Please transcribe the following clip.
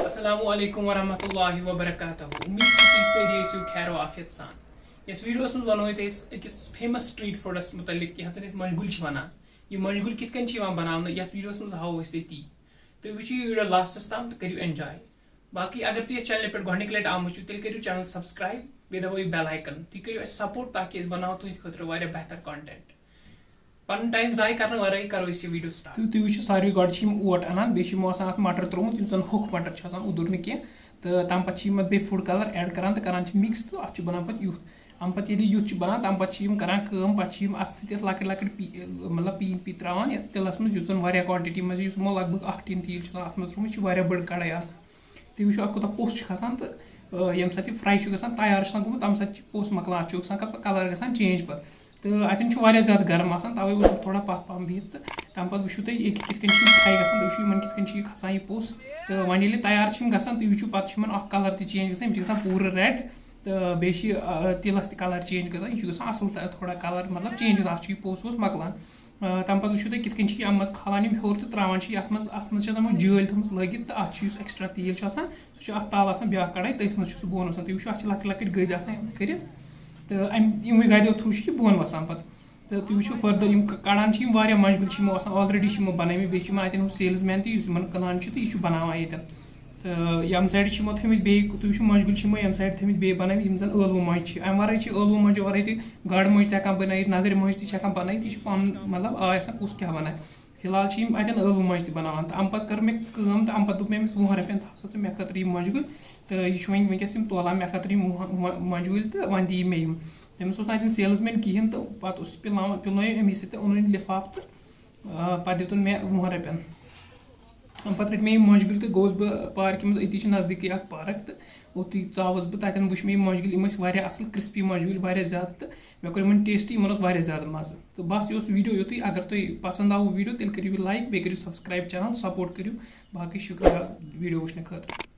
Assalamualaikum warahmatullahi wabarakatuh. उम्मीद की सारी ऐसी खैर वाफियत सान इस वीडियोस में वनो अकिस फेमस स्ट्रीट फूडस मुतलिक यह मशगुल बनान यह मशगुल कित कन बनान यथ वीडियोस में हाव ती तो वो वीडियो लास्टस तम तो करू एंजॉय बाकी अगर तुम चैनल पे गोडनिक लट आम तेल करू चैनल सब्सक्राइब बे दबो बेल आइकन तुम करू सपोर्ट ताकि बनाओ तुंद खुद बेहतर कंटेंट पन टाइम जाय करने वारे करो इस वीडियो स्टार्ट तुम वो सारे गोड ओट अनान बे मटर त्रोमुत जन हुक मटर उदुर न तो तम पे बे फूड कलर ऐड करान तो करान मिक्स तो अत बनान पे यूथ अम पे यूथ बनान तम पे करान पे अत सत लकट लकट मतलब पीन पी त्रावान तिलस मज क्वांटिटी मज लगभग 1 टीन तील अत मज बड़ कड़ाई तुम वो कोता पोस खसान तो ये सात फ्राई गसान तैयार गोमुत तम सात पोस मकलान कलर गसान चेंज पे तो अतन ज्यादा गर्म तवे थोड़ा पथ पहम बिहित तम पे वो तुम ये कित फ्राई गसान वो कित खसान यह पोस तो वन ये तैयार गसान तुम वो पे कलर चेंज गसान यह पूरा रेड तो बे तिलस कलर चेंज गसान यह असल थोड़ा कलर मतलब चेंज अत पोस वोस मकलान तम पे वो तुम कित अम खालान हर तो त्रावान अत मो जल थम लगित तो अत एक्स्ट्रा तेल सह तल ब्या कड़ाई तथ मज बोन तुम वो अत लकट लकट गद कर तो अमे गदो थ्रू यह बोन वसान पे तो तुम वो फर्दर कड़ान मशगुल ऑलरेडी बन बे अतन सेल्स मैन तो कलान तो यह बनावान ये तो यम साइड थमित बे तुम मशगुल यम साइड थमित बे बन जन ळवु मज अमे वर ळवु मज वर गाड़ मज तक बन नदर मज तक बन यह पन मतलब आय कुस क्या बना फिलहाल अतन ळवु मज बनावान तो अम पे कर मे तो अम पे दोप मे 20 रपन थ मे खतर मशगुल तो यह वनकस तोलान मे खतर मशगुल तो वन दी मे तमिस ना सेल्स मैन कहें तो पे पिलनो अमिस ओन लिफाफ तो पे दितुन मे 20 रपन अम पे रट मे मशगुल तो गोस बह पार्क मज अति नजदीक पार्क तो ओती चावस बह तन वो मे मशगुल असल क्रिस्पी मशगुल ज्यादा तो मे कोर टेस्ट इन ज्यादा मज़ तो बस यह वीडियो युत अगर तुम पसंद आव वीडियो तेल करू लाइक बे करू सब्सक्राइब चैनल सपोर्ट करू बाकी शुक्रिया वीडियो वुचने खतर।